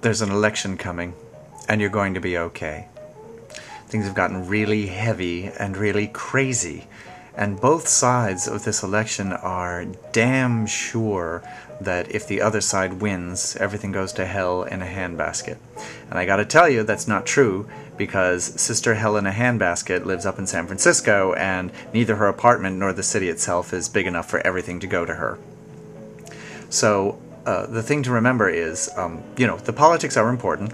There's an election coming, and you're going to be okay. Things have gotten really heavy and really crazy, and both sides of this election are damn sure that if the other side wins, everything goes to hell in a handbasket. And I gotta tell you, that's not true, because Sister Hell in a Handbasket lives up in San Francisco, and neither her apartment nor the city itself is big enough for everything to go to her. So, the thing to remember is, the politics are important.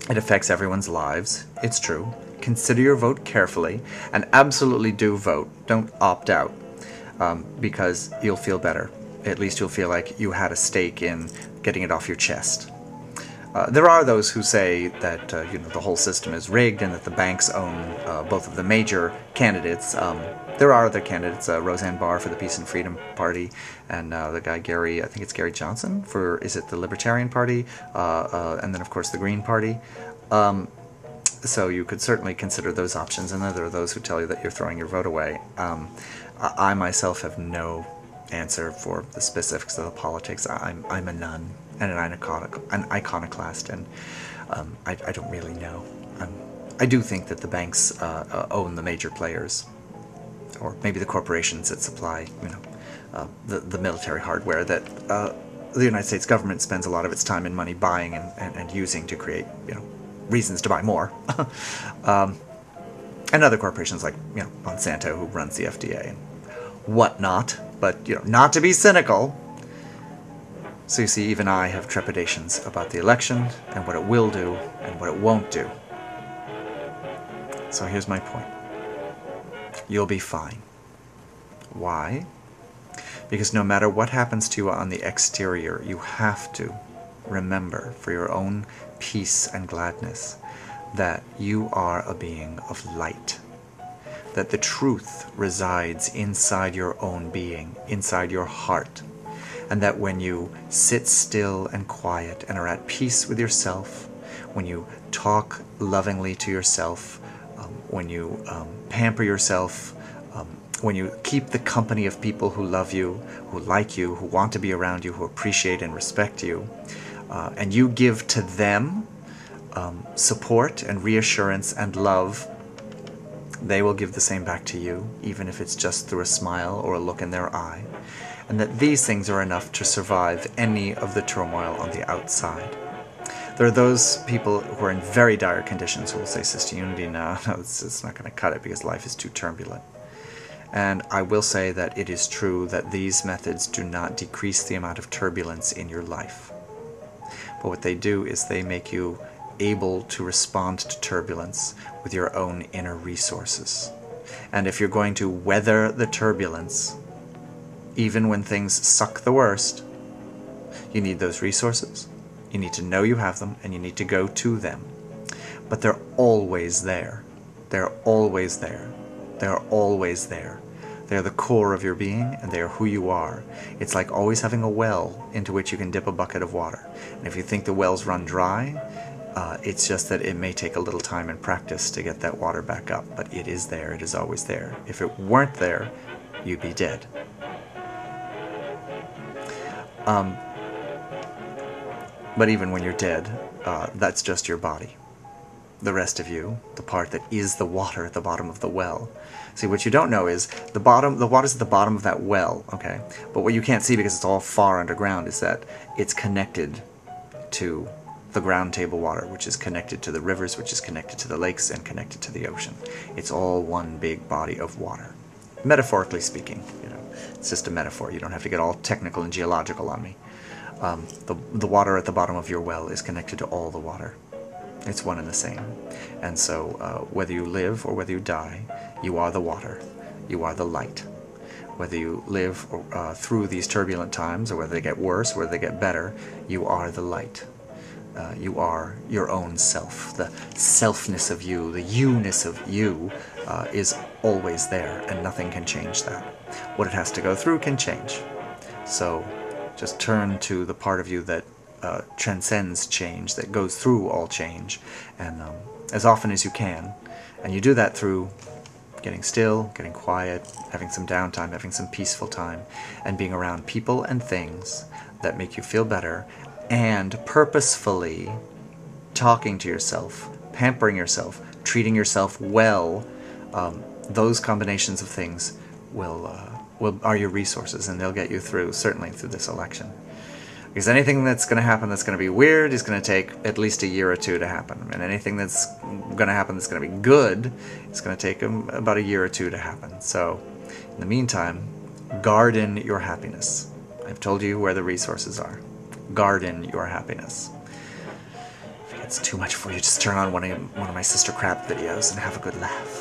It affects everyone's lives. It's true. Consider your vote carefully, and absolutely do vote. Don't opt out, because you'll feel better. At least you'll feel like you had a stake in getting it off your chest. There are those who say that the whole system is rigged and that the banks own both of the major candidates. There are other candidates, Roseanne Barr for the Peace and Freedom Party, and the guy Gary, I think it's Gary Johnson for, is it the Libertarian Party? And then of course the Green Party. So you could certainly consider those options, and then there are those who tell you that you're throwing your vote away. I myself have no answer for the specifics of the politics. I'm a nun and an iconoclast, and I don't really know. I do think that the banks own the major players, or maybe the corporations that supply, the military hardware that the United States government spends a lot of its time and money buying and using to create, reasons to buy more. And other corporations like, Monsanto, who runs the FDA and whatnot. But, not to be cynical. So you see, even I have trepidations about the election and what it will do and what it won't do. So here's my point. You'll be fine. Why? Because no matter what happens to you on the exterior, you have to remember, for your own peace and gladness, that you are a being of light. That the truth resides inside your own being, inside your heart. And that when you sit still and quiet and are at peace with yourself, when you talk lovingly to yourself, when you pamper yourself, when you keep the company of people who love you, who like you, who want to be around you, who appreciate and respect you, and you give to them support and reassurance and love, they will give the same back to you, even if it's just through a smile or a look in their eye. And that these things are enough to survive any of the turmoil on the outside. There are those people who are in very dire conditions who will say, Sister Unity, no, it's not going to cut it because life is too turbulent. And I will say that it is true that these methods do not decrease the amount of turbulence in your life. But what they do is they make you able to respond to turbulence with your own inner resources. And if you're going to weather the turbulence, even when things suck the worst, you need those resources. You need to know you have them, and you need to go to them. But they're always there. They're always there. They're always there. They're the core of your being, and they are who you are. It's like always having a well into which you can dip a bucket of water. And if you think the wells run dry, it's just that it may take a little time and practice to get that water back up. But it is there. It is always there. If it weren't there, you'd be dead. But even when you're dead, that's just your body. The rest of you, the part that is the water at the bottom of the well. See, what you don't know is the water's at the bottom of that well, okay? But what you can't see because it's all far underground is that it's connected to the ground table water, which is connected to the rivers, which is connected to the lakes, and connected to the ocean. It's all one big body of water. Metaphorically speaking, it's just a metaphor. You don't have to get all technical and geological on me. The water at the bottom of your well is connected to all the water. It's one and the same. And so whether you live or whether you die, you are the water. You are the light. Whether you live through these turbulent times, or whether they get worse, or whether they get better, you are the light. You are your own self. The selfness of you, the you-ness of you, is always there, and nothing can change that. What it has to go through can change. So just turn to the part of you that transcends change, that goes through all change, and as often as you can. And you do that through getting still, getting quiet, having some downtime, having some peaceful time, and being around people and things that make you feel better, and purposefully talking to yourself, pampering yourself, treating yourself well, those combinations of things are your resources, and they'll get you through, certainly through this election. Because anything that's going to happen that's going to be weird is going to take at least a year or two to happen. And anything that's going to happen that's going to be good is going to take about a year or two to happen. So, in the meantime, garden your happiness. I've told you where the resources are. Garden your happiness. If it's too much for you, just turn on one of my Sister Crab videos and have a good laugh.